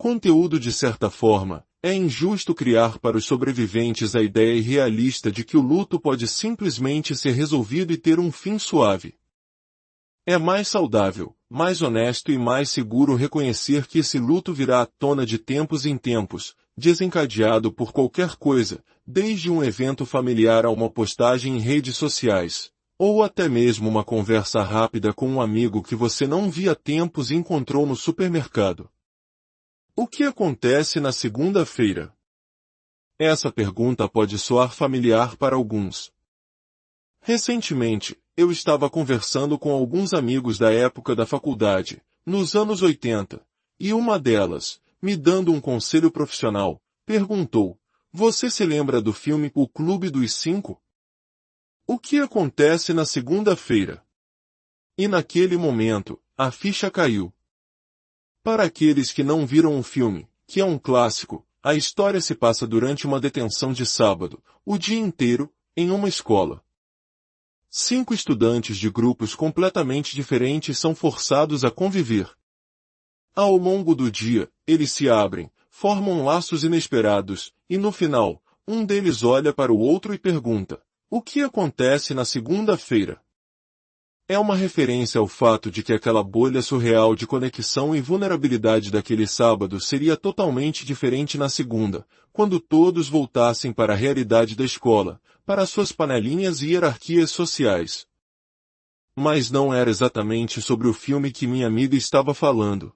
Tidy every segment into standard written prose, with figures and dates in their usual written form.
Conteúdo de certa forma, é injusto criar para os sobreviventes a ideia irrealista de que o luto pode simplesmente ser resolvido e ter um fim suave. É mais saudável, mais honesto e mais seguro reconhecer que esse luto virá à tona de tempos em tempos, desencadeado por qualquer coisa, desde um evento familiar a uma postagem em redes sociais, ou até mesmo uma conversa rápida com um amigo que você não via há tempos e encontrou no supermercado. O que acontece na segunda-feira? Essa pergunta pode soar familiar para alguns. Recentemente, eu estava conversando com alguns amigos da época da faculdade, nos anos 80, e uma delas, me dando um conselho profissional, perguntou: "Você se lembra do filme O Clube dos Cinco? O que acontece na segunda-feira?" E naquele momento, a ficha caiu. Para aqueles que não viram o filme, que é um clássico, a história se passa durante uma detenção de sábado, o dia inteiro, em uma escola. 5 estudantes de grupos completamente diferentes são forçados a conviver. Ao longo do dia, eles se abrem, formam laços inesperados, e no final, um deles olha para o outro e pergunta: "O que acontece na segunda-feira?" É uma referência ao fato de que aquela bolha surreal de conexão e vulnerabilidade daquele sábado seria totalmente diferente na segunda, quando todos voltassem para a realidade da escola, para suas panelinhas e hierarquias sociais. Mas não era exatamente sobre o filme que minha amiga estava falando.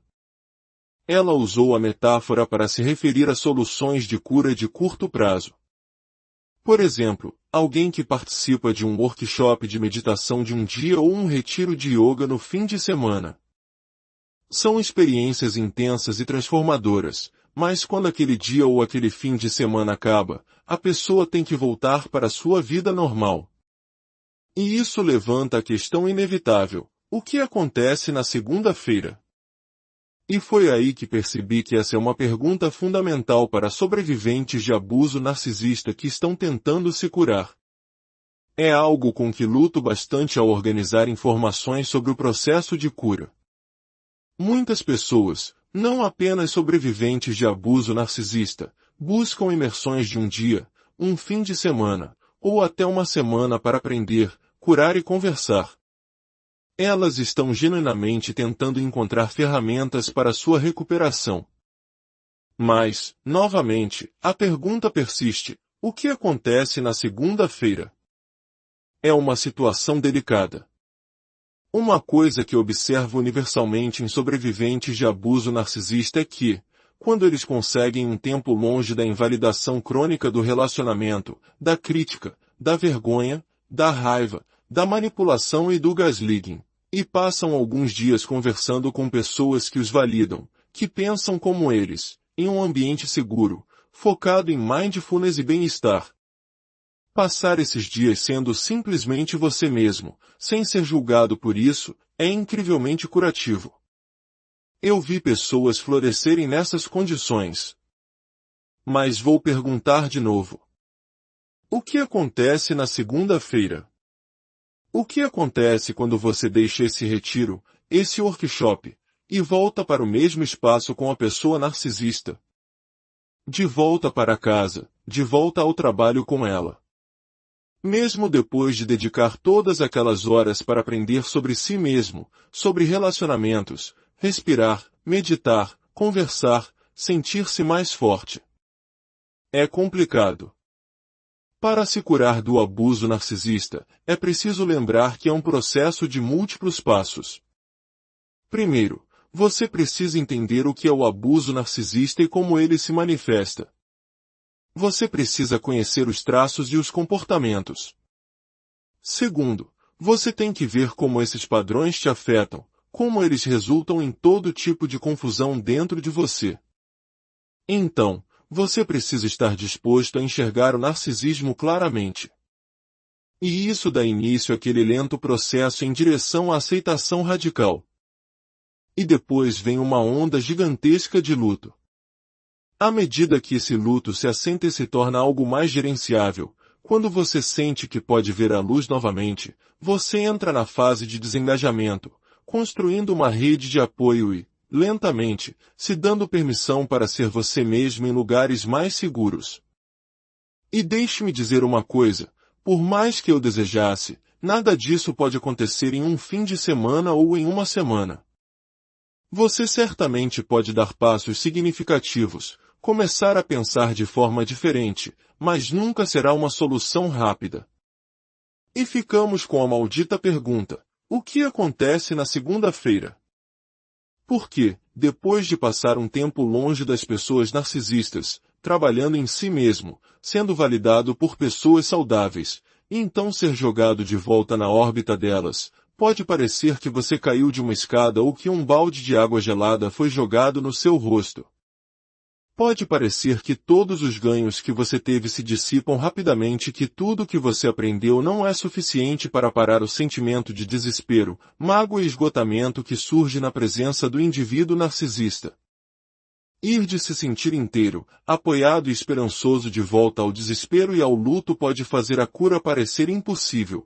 Ela usou a metáfora para se referir a soluções de cura de curto prazo. Por exemplo, alguém que participa de um workshop de meditação de um dia ou um retiro de yoga no fim de semana. São experiências intensas e transformadoras, mas quando aquele dia ou aquele fim de semana acaba, a pessoa tem que voltar para a sua vida normal. E isso levanta a questão inevitável: o que acontece na segunda-feira? E foi aí que percebi que essa é uma pergunta fundamental para sobreviventes de abuso narcisista que estão tentando se curar. É algo com que luto bastante ao organizar informações sobre o processo de cura. Muitas pessoas, não apenas sobreviventes de abuso narcisista, buscam imersões de um dia, um fim de semana, ou até uma semana para aprender, curar e conversar. Elas estão genuinamente tentando encontrar ferramentas para sua recuperação. Mas, novamente, a pergunta persiste: o que acontece na segunda-feira? É uma situação delicada. Uma coisa que observo universalmente em sobreviventes de abuso narcisista é que, quando eles conseguem um tempo longe da invalidação crônica do relacionamento, da crítica, da vergonha, da raiva, da manipulação e do gaslighting, e passam alguns dias conversando com pessoas que os validam, que pensam como eles, em um ambiente seguro, focado em mindfulness e bem-estar. Passar esses dias sendo simplesmente você mesmo, sem ser julgado por isso, é incrivelmente curativo. Eu vi pessoas florescerem nessas condições. Mas vou perguntar de novo. O que acontece na segunda-feira? O que acontece quando você deixa esse retiro, esse workshop, e volta para o mesmo espaço com a pessoa narcisista? De volta para casa, de volta ao trabalho com ela. Mesmo depois de dedicar todas aquelas horas para aprender sobre si mesmo, sobre relacionamentos, respirar, meditar, conversar, sentir-se mais forte. É complicado. Para se curar do abuso narcisista, é preciso lembrar que é um processo de múltiplos passos. Primeiro, você precisa entender o que é o abuso narcisista e como ele se manifesta. Você precisa conhecer os traços e os comportamentos. Segundo, você tem que ver como esses padrões te afetam, como eles resultam em todo tipo de confusão dentro de você. Então, você precisa estar disposto a enxergar o narcisismo claramente. E isso dá início àquele lento processo em direção à aceitação radical. E depois vem uma onda gigantesca de luto. À medida que esse luto se assenta e se torna algo mais gerenciável, quando você sente que pode ver a luz novamente, você entra na fase de desengajamento, construindo uma rede de apoio e, lentamente, se dando permissão para ser você mesmo em lugares mais seguros. E deixe-me dizer uma coisa, por mais que eu desejasse, nada disso pode acontecer em um fim de semana ou em uma semana. Você certamente pode dar passos significativos, começar a pensar de forma diferente, mas nunca será uma solução rápida. E ficamos com a maldita pergunta: o que acontece na segunda-feira? Porque, depois de passar um tempo longe das pessoas narcisistas, trabalhando em si mesmo, sendo validado por pessoas saudáveis, e então ser jogado de volta na órbita delas, pode parecer que você caiu de uma escada ou que um balde de água gelada foi jogado no seu rosto. Pode parecer que todos os ganhos que você teve se dissipam rapidamente e que tudo que você aprendeu não é suficiente para parar o sentimento de desespero, mágoa e esgotamento que surge na presença do indivíduo narcisista. Ir de se sentir inteiro, apoiado e esperançoso de volta ao desespero e ao luto pode fazer a cura parecer impossível.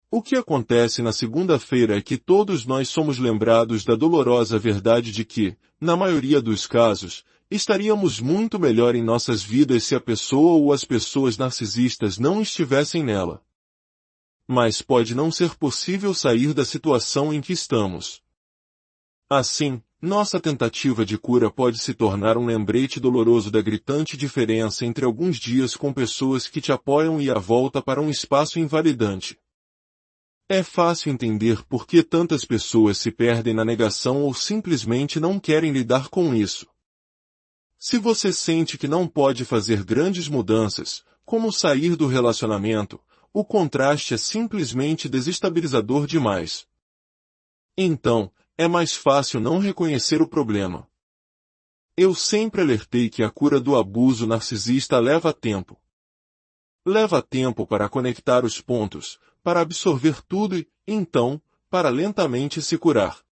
O que acontece na segunda-feira é que todos nós somos lembrados da dolorosa verdade de que, na maioria dos casos, estaríamos muito melhor em nossas vidas se a pessoa ou as pessoas narcisistas não estivessem nela. Mas pode não ser possível sair da situação em que estamos. Assim, nossa tentativa de cura pode se tornar um lembrete doloroso da gritante diferença entre alguns dias com pessoas que te apoiam e a volta para um espaço invalidante. É fácil entender por que tantas pessoas se perdem na negação ou simplesmente não querem lidar com isso. Se você sente que não pode fazer grandes mudanças, como sair do relacionamento, o contraste é simplesmente desestabilizador demais. Então, é mais fácil não reconhecer o problema. Eu sempre alertei que a cura do abuso narcisista leva tempo. Leva tempo para conectar os pontos, para absorver tudo e, então, para lentamente se curar.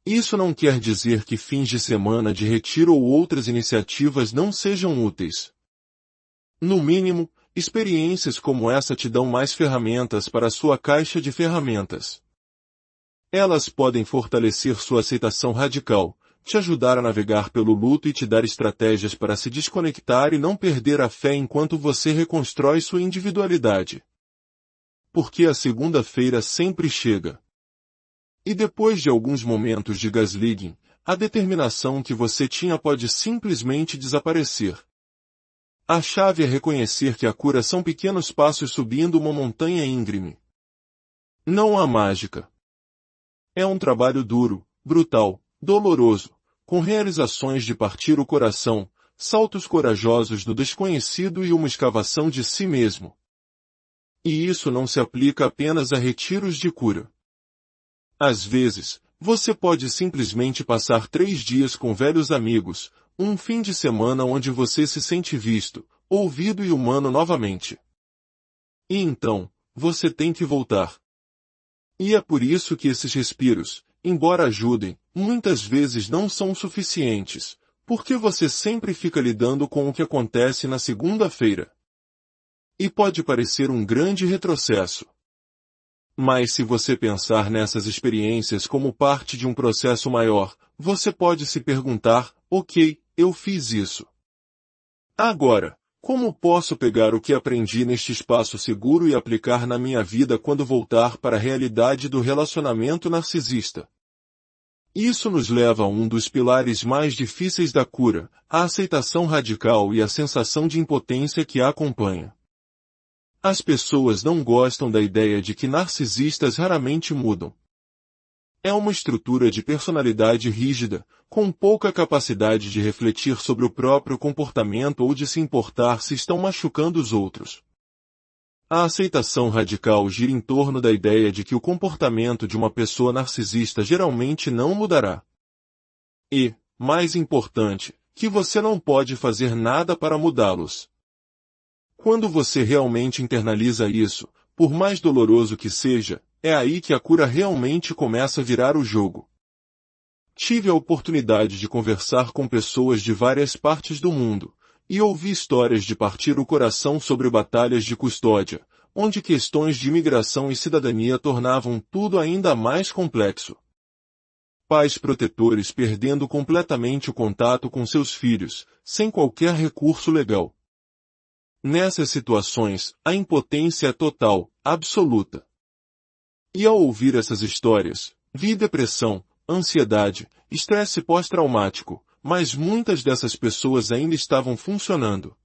Isso não quer dizer que fins de semana de retiro ou outras iniciativas não sejam úteis. No mínimo, experiências como essa te dão mais ferramentas para a sua caixa de ferramentas. Elas podem fortalecer sua aceitação radical, te ajudar a navegar pelo luto e te dar estratégias para se desconectar e não perder a fé enquanto você reconstrói sua individualidade. Porque a segunda-feira sempre chega. E depois de alguns momentos de gaslighting, a determinação que você tinha pode simplesmente desaparecer. A chave é reconhecer que a cura são pequenos passos subindo uma montanha íngreme. Não há mágica. É um trabalho duro, brutal, doloroso, com realizações de partir o coração, saltos corajosos no desconhecido e uma escavação de si mesmo. E isso não se aplica apenas a retiros de cura. Às vezes, você pode simplesmente passar 3 dias com velhos amigos, um fim de semana onde você se sente visto, ouvido e humano novamente. E então, você tem que voltar. E é por isso que esses respiros, embora ajudem, muitas vezes não são suficientes, porque você sempre fica lidando com o que acontece na segunda-feira. E pode parecer um grande retrocesso. Mas se você pensar nessas experiências como parte de um processo maior, você pode se perguntar, ok, eu fiz isso. Agora, como posso pegar o que aprendi neste espaço seguro e aplicar na minha vida quando voltar para a realidade do relacionamento narcisista? Isso nos leva a um dos pilares mais difíceis da cura, a aceitação radical e a sensação de impotência que a acompanha. As pessoas não gostam da ideia de que narcisistas raramente mudam. É uma estrutura de personalidade rígida, com pouca capacidade de refletir sobre o próprio comportamento ou de se importar se estão machucando os outros. A aceitação radical gira em torno da ideia de que o comportamento de uma pessoa narcisista geralmente não mudará. E, mais importante, que você não pode fazer nada para mudá-los. Quando você realmente internaliza isso, por mais doloroso que seja, é aí que a cura realmente começa a virar o jogo. Tive a oportunidade de conversar com pessoas de várias partes do mundo, e ouvi histórias de partir o coração sobre batalhas de custódia, onde questões de imigração e cidadania tornavam tudo ainda mais complexo. Pais protetores perdendo completamente o contato com seus filhos, sem qualquer recurso legal. Nessas situações, a impotência é total, absoluta. E ao ouvir essas histórias, vi depressão, ansiedade, estresse pós-traumático, mas muitas dessas pessoas ainda estavam funcionando.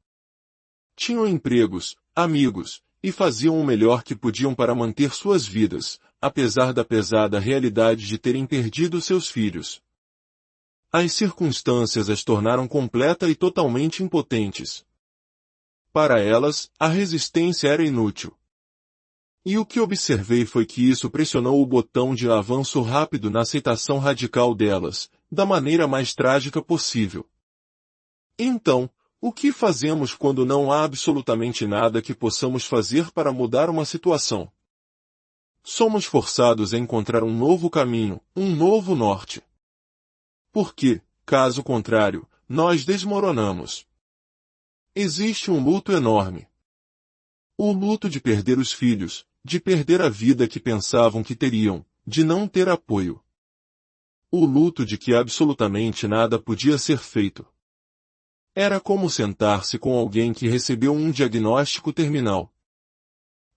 Tinham empregos, amigos, e faziam o melhor que podiam para manter suas vidas, apesar da pesada realidade de terem perdido seus filhos. As circunstâncias as tornaram completa e totalmente impotentes. Para elas, a resistência era inútil. E o que observei foi que isso pressionou o botão de avanço rápido na aceitação radical delas, da maneira mais trágica possível. Então, o que fazemos quando não há absolutamente nada que possamos fazer para mudar uma situação? Somos forçados a encontrar um novo caminho, um novo norte. Porque, caso contrário, nós desmoronamos. Existe um luto enorme. O luto de perder os filhos, de perder a vida que pensavam que teriam, de não ter apoio. O luto de que absolutamente nada podia ser feito. Era como sentar-se com alguém que recebeu um diagnóstico terminal.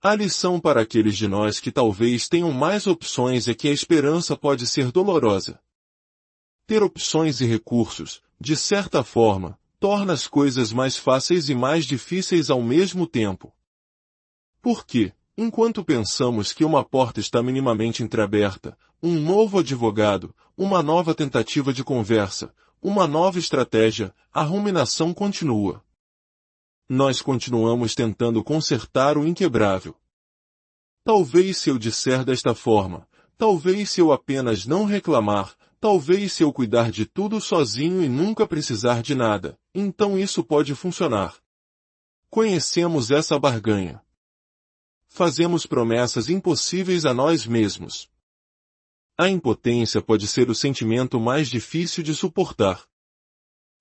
A lição para aqueles de nós que talvez tenham mais opções é que a esperança pode ser dolorosa. Ter opções e recursos, de certa forma, torna as coisas mais fáceis e mais difíceis ao mesmo tempo. Porque, enquanto pensamos que uma porta está minimamente entreaberta, um novo advogado, uma nova tentativa de conversa, uma nova estratégia, a ruminação continua. Nós continuamos tentando consertar o inquebrável. Talvez se eu disser desta forma, talvez se eu apenas não reclamar, talvez se eu cuidar de tudo sozinho e nunca precisar de nada, então isso pode funcionar. Conhecemos essa barganha. Fazemos promessas impossíveis a nós mesmos. A impotência pode ser o sentimento mais difícil de suportar.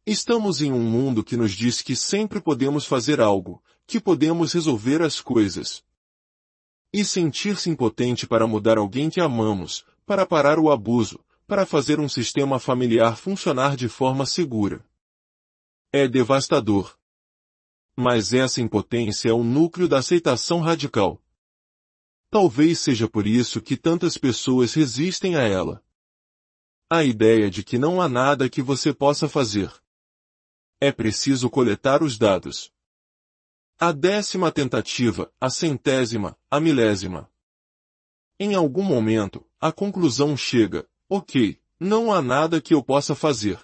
Estamos em um mundo que nos diz que sempre podemos fazer algo, que podemos resolver as coisas. E sentir-se impotente para mudar alguém que amamos, para parar o abuso, para fazer um sistema familiar funcionar de forma segura. É devastador. Mas essa impotência é o núcleo da aceitação radical. Talvez seja por isso que tantas pessoas resistem a ela. A ideia de que não há nada que você possa fazer. É preciso coletar os dados. A 10ª tentativa, a 100ª, a 1000ª. Em algum momento, a conclusão chega, ok, não há nada que eu possa fazer.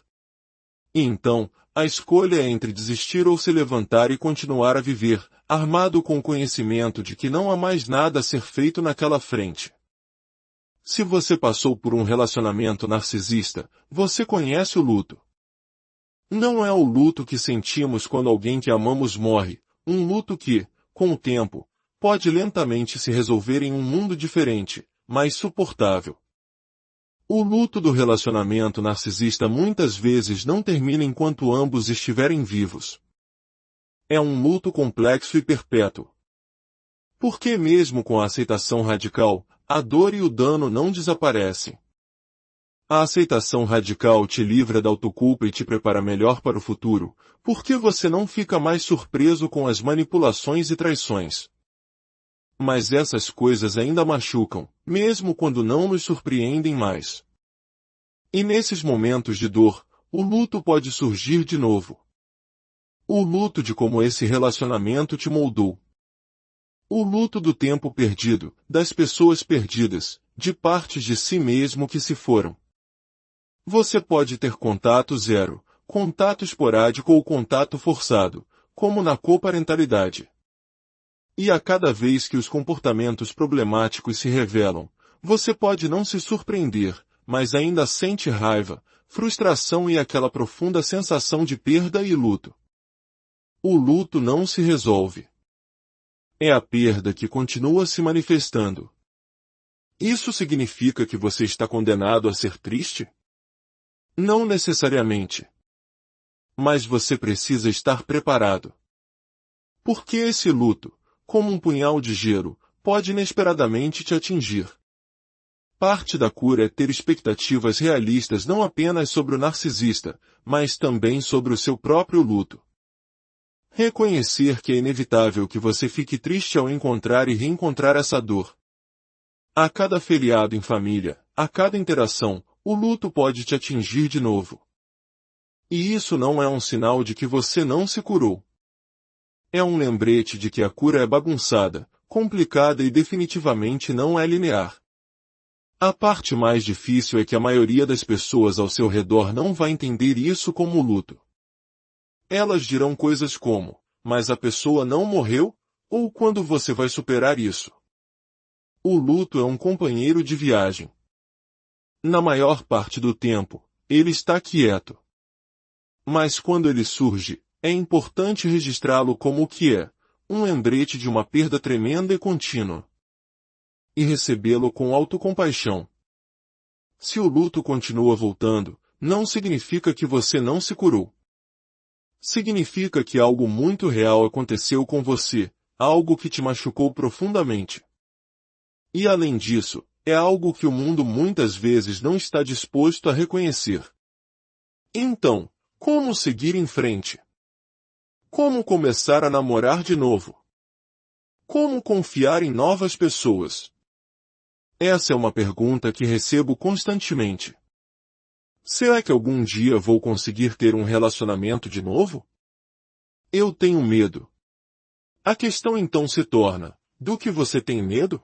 E então, a escolha é entre desistir ou se levantar e continuar a viver, armado com o conhecimento de que não há mais nada a ser feito naquela frente. Se você passou por um relacionamento narcisista, você conhece o luto. Não é o luto que sentimos quando alguém que amamos morre, um luto que, com o tempo, pode lentamente se resolver em um mundo diferente, mais suportável. O luto do relacionamento narcisista muitas vezes não termina enquanto ambos estiverem vivos. É um luto complexo e perpétuo. Porque mesmo com a aceitação radical, a dor e o dano não desaparecem. A aceitação radical te livra da autoculpa e te prepara melhor para o futuro, porque você não fica mais surpreso com as manipulações e traições. Mas essas coisas ainda machucam, mesmo quando não nos surpreendem mais. E nesses momentos de dor, o luto pode surgir de novo. O luto de como esse relacionamento te moldou. O luto do tempo perdido, das pessoas perdidas, de partes de si mesmo que se foram. Você pode ter contato zero, contato esporádico ou contato forçado, como na coparentalidade. E a cada vez que os comportamentos problemáticos se revelam, você pode não se surpreender, mas ainda sente raiva, frustração e aquela profunda sensação de perda e luto. O luto não se resolve. É a perda que continua se manifestando. Isso significa que você está condenado a ser triste? Não necessariamente. Mas você precisa estar preparado. Porque esse luto, como um punhal de gelo, pode inesperadamente te atingir. Parte da cura é ter expectativas realistas não apenas sobre o narcisista, mas também sobre o seu próprio luto. Reconhecer que é inevitável que você fique triste ao encontrar e reencontrar essa dor. A cada feriado em família, a cada interação, o luto pode te atingir de novo. E isso não é um sinal de que você não se curou. É um lembrete de que a cura é bagunçada, complicada e definitivamente não é linear. A parte mais difícil é que a maioria das pessoas ao seu redor não vai entender isso como luto. Elas dirão coisas como, mas a pessoa não morreu? Ou quando você vai superar isso? O luto é um companheiro de viagem. Na maior parte do tempo, ele está quieto. Mas quando ele surge, é importante registrá-lo como o que é, um lembrete de uma perda tremenda e contínua. E recebê-lo com autocompaixão. Se o luto continua voltando, não significa que você não se curou. Significa que algo muito real aconteceu com você, algo que te machucou profundamente. E além disso, é algo que o mundo muitas vezes não está disposto a reconhecer. Então, como seguir em frente? Como começar a namorar de novo? Como confiar em novas pessoas? Essa é uma pergunta que recebo constantemente. Será que algum dia vou conseguir ter um relacionamento de novo? Eu tenho medo. A questão então se torna, do que você tem medo?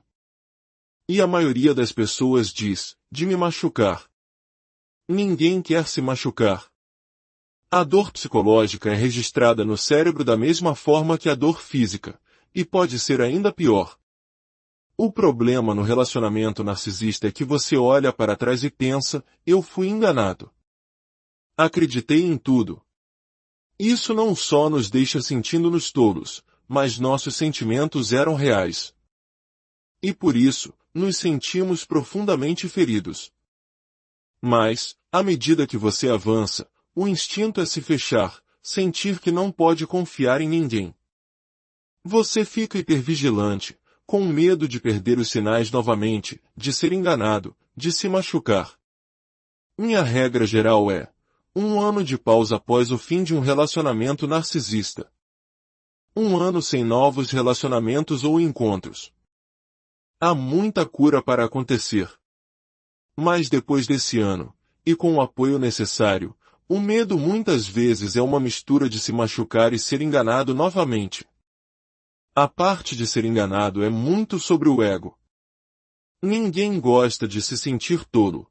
E a maioria das pessoas diz, de me machucar. Ninguém quer se machucar. A dor psicológica é registrada no cérebro da mesma forma que a dor física, e pode ser ainda pior. O problema no relacionamento narcisista é que você olha para trás e pensa, eu fui enganado. Acreditei em tudo. Isso não só nos deixa sentindo-nos tolos, mas nossos sentimentos eram reais. E por isso, nos sentimos profundamente feridos. Mas, à medida que você avança, o instinto é se fechar, sentir que não pode confiar em ninguém. Você fica hipervigilante, com medo de perder os sinais novamente, de ser enganado, de se machucar. Minha regra geral é: 1 ano de pausa após o fim de um relacionamento narcisista. 1 ano sem novos relacionamentos ou encontros. Há muita cura para acontecer. Mas depois desse ano, e com o apoio necessário, o medo muitas vezes é uma mistura de se machucar e ser enganado novamente. A parte de ser enganado é muito sobre o ego. Ninguém gosta de se sentir tolo.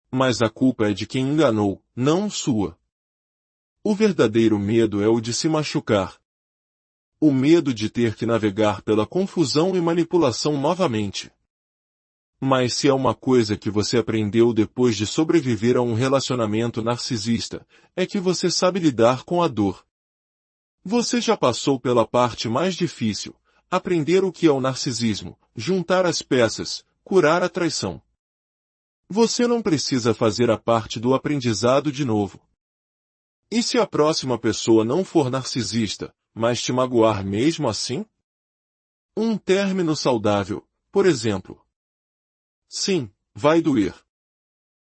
Mas a culpa é de quem enganou, não sua. O verdadeiro medo é o de se machucar. O medo de ter que navegar pela confusão e manipulação novamente. Mas se é uma coisa que você aprendeu depois de sobreviver a um relacionamento narcisista, é que você sabe lidar com a dor. Você já passou pela parte mais difícil, aprender o que é o narcisismo, juntar as peças, curar a traição. Você não precisa fazer a parte do aprendizado de novo. E se a próxima pessoa não for narcisista, mas te magoar mesmo assim? Um término saudável, por exemplo. Sim, vai doer.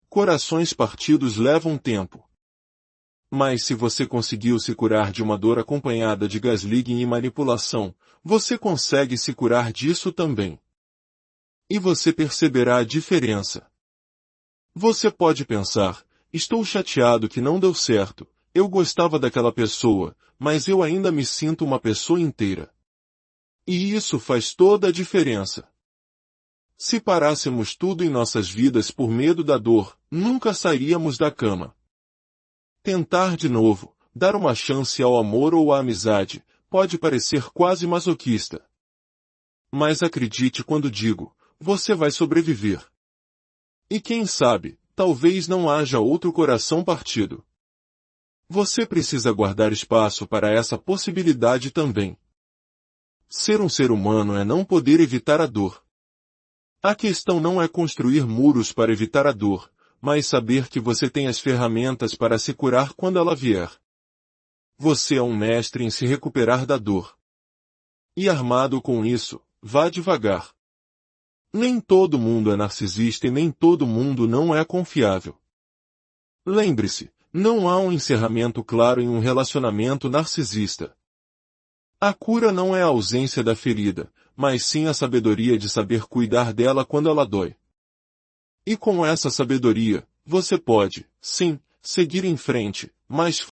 Corações partidos levam tempo. Mas se você conseguiu se curar de uma dor acompanhada de gaslighting e manipulação, você consegue se curar disso também. E você perceberá a diferença. Você pode pensar, estou chateado que não deu certo, eu gostava daquela pessoa, mas eu ainda me sinto uma pessoa inteira. E isso faz toda a diferença. Se parássemos tudo em nossas vidas por medo da dor, nunca sairíamos da cama. Tentar de novo, dar uma chance ao amor ou à amizade, pode parecer quase masoquista. Mas acredite quando digo, você vai sobreviver. E quem sabe, talvez não haja outro coração partido. Você precisa guardar espaço para essa possibilidade também. Ser um ser humano é não poder evitar a dor. A questão não é construir muros para evitar a dor, mas saber que você tem as ferramentas para se curar quando ela vier. Você é um mestre em se recuperar da dor. E armado com isso, vá devagar. Nem todo mundo é narcisista e nem todo mundo não é confiável. Lembre-se, não há um encerramento claro em um relacionamento narcisista. A cura não é a ausência da ferida, mas sim a sabedoria de saber cuidar dela quando ela dói. E com essa sabedoria, você pode, sim, seguir em frente, mas